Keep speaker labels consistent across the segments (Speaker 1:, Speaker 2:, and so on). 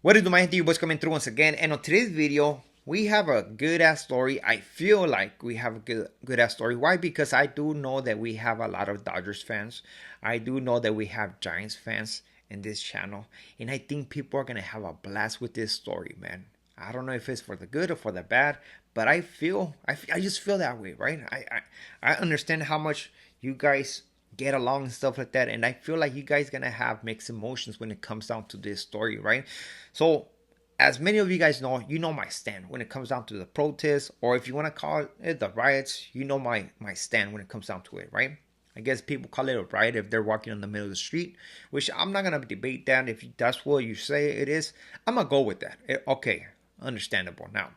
Speaker 1: What is my you boys coming through once again? And on today's video, we have a good ass story. I feel like we have a good ass story. Why? Because I do know that we have a lot of Dodgers fans. I do know that we have Giants fans in this channel, and I think people are gonna have a blast with this story, man. I don't know if it's for the good or for the bad, but I just feel that way, right? I understand how much you guys get along and stuff like that, and I feel like you guys gonna have mixed emotions when it comes down to this story, right? So as many of you guys know, you know my stand when it comes down to the protests, or if you want to call it the riots, you know my stand when it comes down to it, right? I guess people call it a riot if they're walking in the middle of the street, which I'm not gonna debate that. If that's what you say it is, I'm gonna go with that. Okay, understandable now.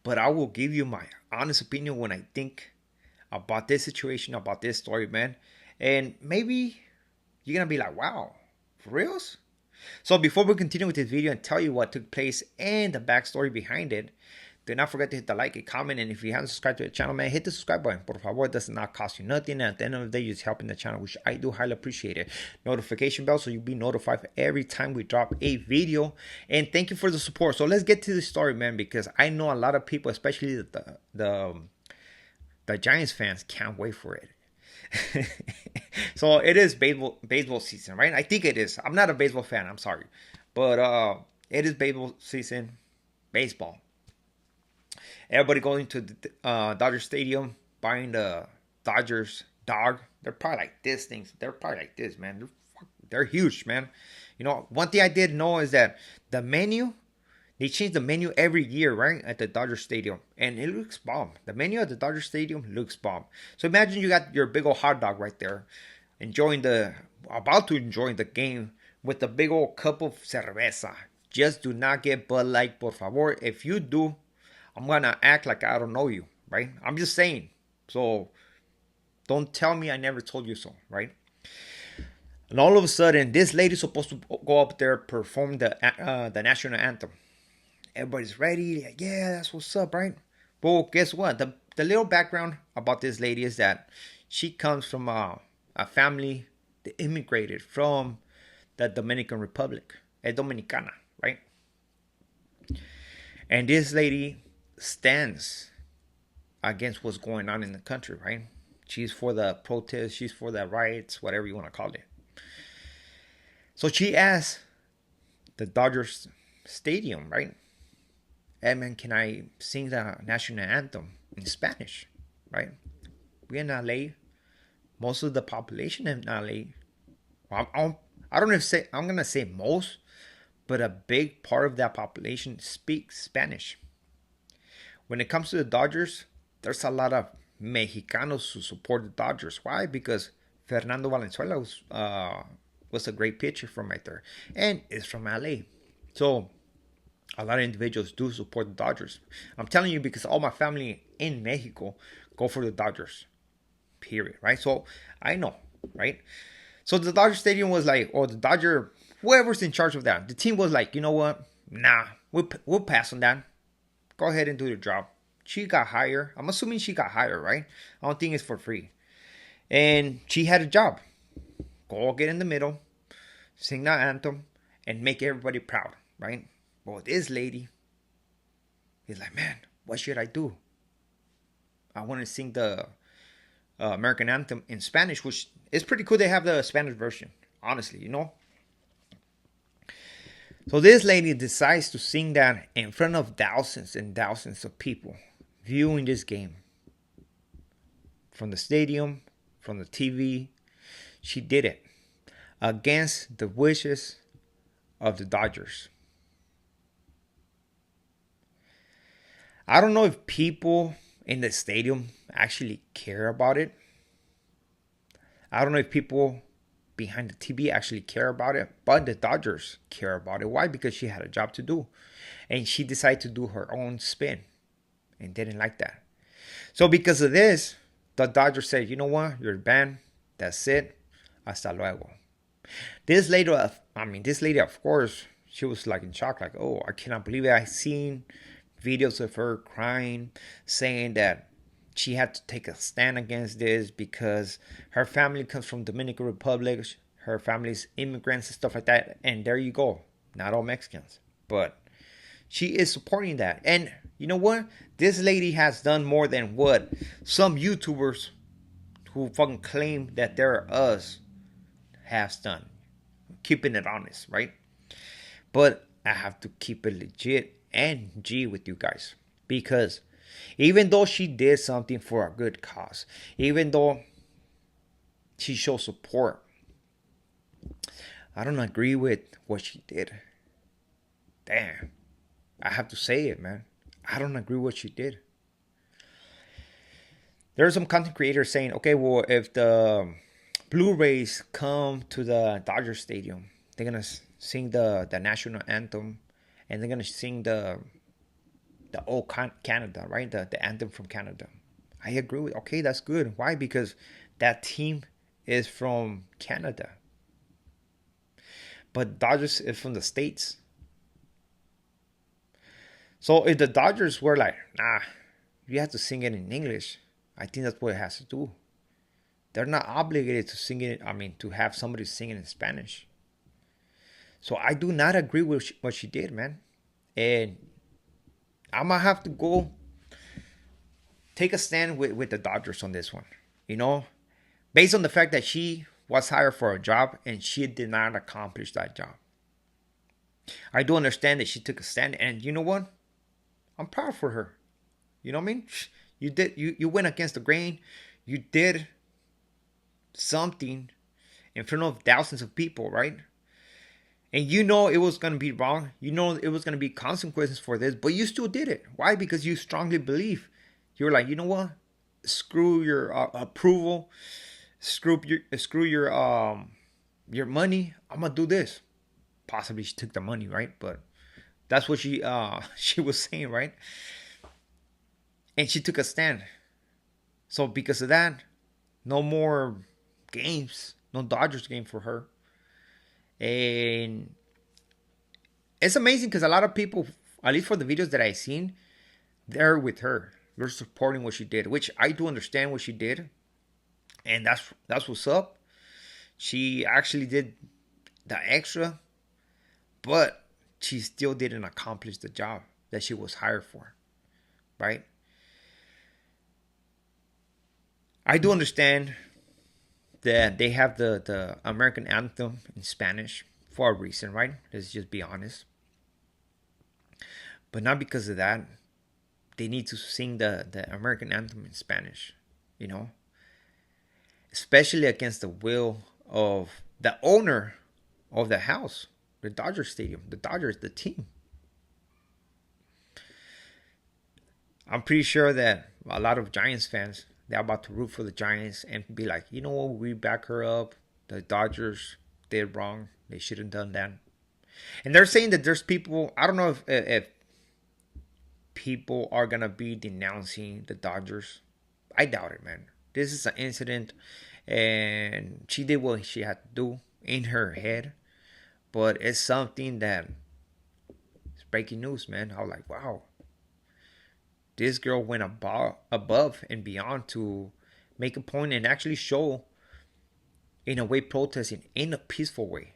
Speaker 1: But I will give you my honest opinion when I think about this situation, about this story, man. And maybe you're gonna be like, wow, for reals? So before we continue with this video and tell you what took place and the backstory behind it, do not forget to hit the like and comment. And if you haven't subscribed to the channel, man, hit the subscribe button. Por favor, it does not cost you nothing. And at the end of the day, you're just helping the channel, which I do highly appreciate it. Notification bell so you'll be notified for every time we drop a video. And thank you for the support. So let's get to the story, man, because I know a lot of people, especially the Giants fans, can't wait for it. So it is baseball season, right? I think it is. I'm not a baseball fan. I'm sorry, but it is baseball season. Baseball. Everybody going to the Dodger Stadium, buying the Dodgers dog. They're probably like this things. They're probably like this, man. They're huge, man. You know, one thing I did know is that the menu, they change the menu every year, right? At the Dodger Stadium. And it looks bomb. The menu at the Dodger Stadium looks bomb. So imagine you got your big old hot dog right there, about to enjoy the game with a big old cup of cerveza. Just do not get Bud Light, por favor. If you do, I'm gonna act like I don't know you, right? I'm just saying. So don't tell me I never told you so, right? And all of a sudden, this lady's supposed to go up there perform the national anthem. Everybody's ready. Like, yeah, that's what's up, right? Well, guess what? The little background about this lady is that she comes from a family that immigrated from the Dominican Republic, Dominicana, right? And this lady stands against what's going on in the country, right? She's for the protests, she's for the riots, whatever you want to call it. So she asked the Dodgers Stadium, right? Hey man, can I sing the national anthem in Spanish, right? We're in LA. Most of the population in LA, I don't know if say I'm gonna say most, but a big part of that population speaks Spanish. When it comes to the Dodgers, there's a lot of Mexicanos who support the Dodgers. Why? Because Fernando Valenzuela was a great pitcher from right there, and is from LA. So a lot of individuals do support the Dodgers. I'm telling you because all my family in Mexico go for the Dodgers. Period. Right? So I know, right? So the Dodger Stadium was like, or the Dodger, whoever's in charge of that, the team was like, you know what? Nah, we'll pass on that. Go ahead and do the job. She got hired. I'm assuming she got hired, right? I don't think it's for free. And she had a job. Go get in the middle, sing that anthem, and make everybody proud, right? Well, this lady is like, man, what should I do? I want to sing the American anthem in Spanish, which is pretty cool. They have the Spanish version, honestly, you know. So this lady decides to sing that in front of thousands and thousands of people viewing this game from the stadium, from the TV. She did it against the wishes of the Dodgers. I don't know if people in the stadium actually care about it. I don't know if people behind the TV actually care about it, but the Dodgers care about it. Why? Because she had a job to do. And she decided to do her own spin and didn't like that. So because of this, the Dodgers said, you know what? You're banned. That's it. Hasta luego. This lady, of course, she was like in shock, like, oh, I cannot believe it. I seen videos of her crying, saying that she had to take a stand against this because her family comes from Dominican Republic. Her family's immigrants and stuff like that. And there you go. Not all Mexicans, but she is supporting that. And you know what? This lady has done more than what some YouTubers who fucking claim that they're us has done. Keeping it honest, right? But I have to keep it legit and G with you guys. Because even though she did something for a good cause, even though she showed support, I don't agree with what she did. Damn. I have to say it, man. I don't agree with what she did. There are some content creators saying, okay, well, if the Blu-rays come to the Dodger Stadium, they're gonna sing the national anthem, and they're gonna sing the old Canada, right? The anthem from Canada. I agree with. Okay, that's good. Why? Because that team is from Canada, but Dodgers is from the States. So if the Dodgers were like, nah, you have to sing it in English, I think that's what it has to do. They're not obligated to sing it. I mean, to have somebody sing it in Spanish. So I do not agree with what she did, man. And I'm gonna have to go take a stand with the Dodgers on this one. You know, based on the fact that she was hired for a job and she did not accomplish that job. I do understand that she took a stand, and you know what? I'm proud for her. You know what I mean? You went against the grain. You did something in front of thousands of people, right? And you know it was going to be wrong. You know it was going to be consequences for this, but you still did it. Why? Because you strongly believe. You're like, you know what? Screw your approval. Screw your money. I'm gonna do this. Possibly she took the money, right? But that's what she was saying, right? And she took a stand. So because of that, no more games, no Dodgers game for her. And it's amazing because a lot of people, at least for the videos that I've seen, they're with her. They're supporting what she did, which I do understand what she did. And that's what's up. She actually did the extra, but she still didn't accomplish the job that she was hired for, right? I do understand that they have the American anthem in Spanish for a reason, right? Let's just be honest. But not because of that. They need to sing the American anthem in Spanish, you know? Especially against the will of the owner of the house, the Dodger Stadium, the Dodgers, the team. I'm pretty sure that a lot of Giants fans, they're about to root for the Giants and be like, you know what, we back her up. The Dodgers did wrong. They shouldn't have done that. And they're saying that there's people, I don't know if people are going to be denouncing the Dodgers. I doubt it, man. This is an incident, and she did what she had to do in her head. But it's something that is breaking news, man. I was like, wow. This girl went above and beyond to make a point and actually show, in a way, protesting in a peaceful way.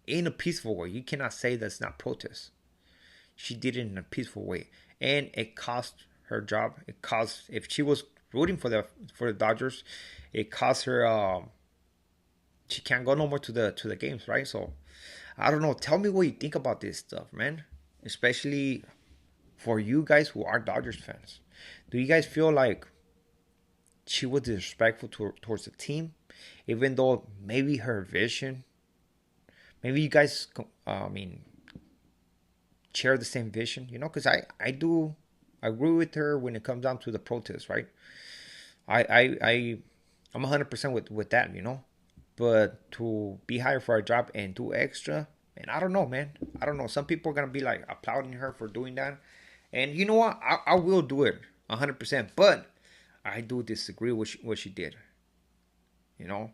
Speaker 1: In a peaceful way. You cannot say that's not protest. She did it in a peaceful way. And it cost her job. It cost, if she was rooting for the Dodgers, it cost her, she can't go no more to the games, right? So I don't know. Tell me what you think about this stuff, man. Especially for you guys who are Dodgers fans. Do you guys feel like she was disrespectful towards the team, even though maybe her vision, maybe you guys, share the same vision, you know? Because I do agree with her when it comes down to the protest, right? I'm 100% with that, you know? But to be hired for a job and do extra, and I don't know, man. I don't know. Some people are going to be like applauding her for doing that. And you know what? I will do it 100%. But I do disagree with what she did. You know?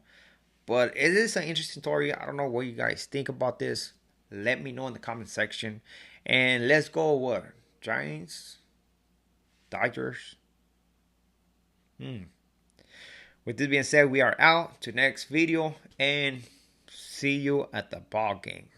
Speaker 1: But it is an interesting story. I don't know what you guys think about this. Let me know in the comment section. And let's go what? Giants? Dodgers? With this being said, we are out to next video. And see you at the ball game.